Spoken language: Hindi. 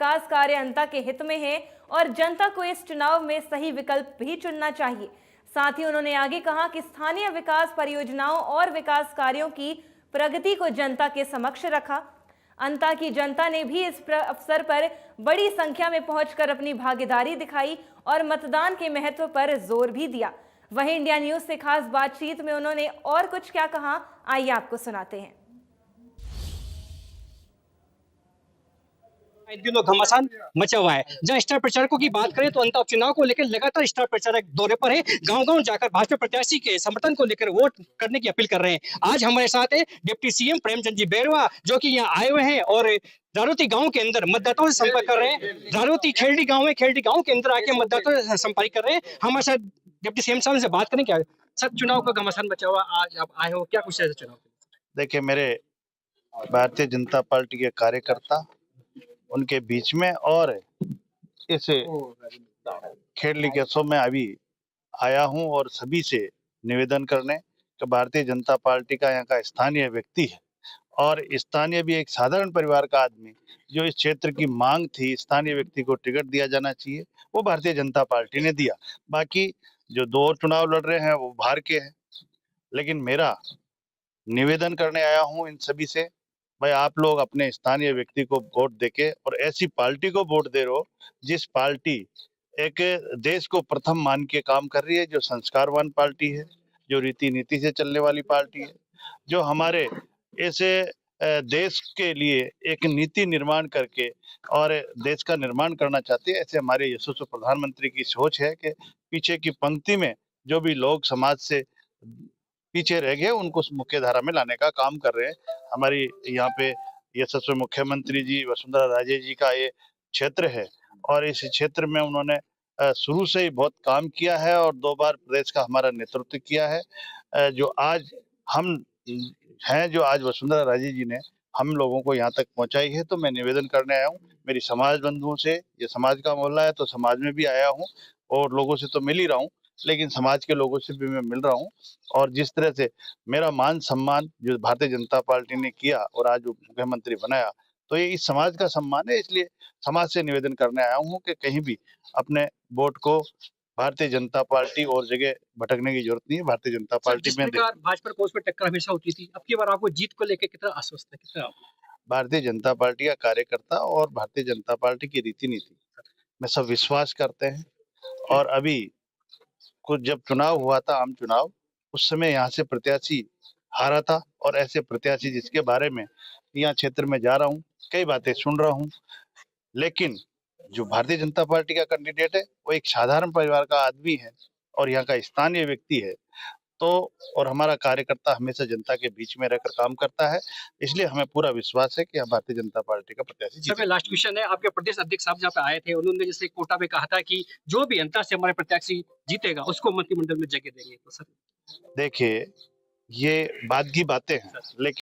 विकास कार्य जनता के हित में है और जनता को इस चुनाव में सही विकल्प भी चुनना चाहिए। साथ ही उन्होंने आगे कहा कि स्थानीय विकास परियोजनाओं और विकास कार्यों की प्रगति को जनता के समक्ष रखा। अंता की जनता ने भी इस अवसर पर बड़ी संख्या में पहुंचकर अपनी भागीदारी दिखाई और मतदान के महत्व पर जोर भी दिया। वहीं इंडिया न्यूज से खास बातचीत में उन्होंने और कुछ क्या कहा, आइए आपको सुनाते हैं। इन दिनों घमासान मचा हुआ है। जहां स्टार प्रचारकों की बात करें तो अंतर चुनाव को लेकर लगातार स्टार प्रचारक दौरे पर है। गांव-गांव जाकर भाजपा प्रत्याशी के समर्थन को लेकर वोट करने की अपील कर रहे हैं। आज हमारे साथ है डिप्टी सीएम प्रेमचंद जी बैरवा, जो कि यहाँ आए हुए हैं और रारोती गांव के अंदर मतदाताओं से संपर्क कर रहे हैं। रारोती खेलडी गांव है, खेलडी गांव के अंदर आके मतदाताओं से संपर्क कर रहे हैं। हमारे साथ डिप्टी सीएम साहब से बात करें। क्या सब चुनाव का घमासान मचा हुआ, आज आप आए हो, क्या कुछ है चुनाव? देखिए, मेरे भारतीय जनता पार्टी के कार्यकर्ता उनके बीच में और इस खेल उत्सव में अभी आया हूं और सभी से निवेदन करने कि भारतीय जनता पार्टी का यहाँ का स्थानीय व्यक्ति है और स्थानीय भी एक साधारण परिवार का आदमी जो इस क्षेत्र की मांग थी, स्थानीय व्यक्ति को टिकट दिया जाना चाहिए, वो भारतीय जनता पार्टी ने दिया। बाकी जो दो और चुनाव लड़ रहे हैं वो बाहर के हैं, लेकिन मेरा निवेदन करने आया हूं इन सभी से, भाई आप लोग अपने स्थानीय व्यक्ति को वोट देके और ऐसी पार्टी को वोट दे रहे हो जिस पार्टी एक देश को प्रथम मान के काम कर रही है, जो संस्कारवान पार्टी है, जो रीति नीति से चलने वाली पार्टी है, जो हमारे ऐसे देश के लिए एक नीति निर्माण करके और देश का निर्माण करना चाहती है। ऐसे हमारे यशस्वी प्रधानमंत्री की सोच है कि पीछे की पंक्ति में जो भी लोग समाज से पीछे रह गए उनको मुख्य धारा में लाने का काम कर रहे हैं। हमारी यहाँ पे यशस्वी मुख्यमंत्री जी वसुंधरा राजे जी का ये क्षेत्र है और इस क्षेत्र में उन्होंने शुरू से ही बहुत काम किया है और 2 बार प्रदेश का हमारा नेतृत्व किया है। जो आज हम हैं, जो आज वसुंधरा राजे जी ने हम लोगों को यहाँ तक पहुँचाई है, तो मैं निवेदन करने आया हूँ। मेरी समाज बंधुओं से, ये समाज का मोहल्ला है तो समाज में भी आया हूँ और लोगों से तो मिल ही रहा हूँ, लेकिन समाज के लोगों से भी मैं मिल रहा हूँ और जिस तरह से मेरा मान सम्मान जो भारतीय जनता पार्टी ने किया और आज वो मुख्यमंत्री बनाया, तो ये इस समाज का सम्मान है। इसलिए समाज से निवेदन करने आया हूँ कि कहीं भी अपने वोट को भारतीय जनता पार्टी और जगह भटकने की जरूरत नहीं है। भारतीय जनता पार्टी में भाजपा को उसमें टक्कर हमेशा होती थी, अब की बार आपको जीत को लेकर कितना आश्वस्त है, कितना भारतीय जनता पार्टी का कार्यकर्ता और भारतीय जनता पार्टी की रीति नीति में सब विश्वास करते हैं और अभी कुछ जब चुनाव हुआ था, आम चुनाव, उस समय यहाँ से प्रत्याशी हारा था और ऐसे प्रत्याशी जिसके बारे में यहाँ क्षेत्र में जा रहा हूँ, कई बातें सुन रहा हूँ, लेकिन जो भारतीय जनता पार्टी का कैंडिडेट है वो एक साधारण परिवार का आदमी है और यहाँ का स्थानीय व्यक्ति है। तो और हमारा कार्यकर्ता हमेशा जनता के बीच में रहकर काम करता है, इसलिए हमें पूरा विश्वास है कि हम भारतीय जनता पार्टी का प्रत्याशी जीतेंगे। लास्ट क्वेश्चन है, आपके प्रदेश अध्यक्ष साहब जहाँ पे आए थे, उन्होंने जैसे कोटा में कहा था कि जो भी अंतर से हमारे प्रत्याशी जीतेगा उसको मंत्रिमंडल में जगह देंगे, तो सर देखिए, ये बात की बातें हैं, लेकिन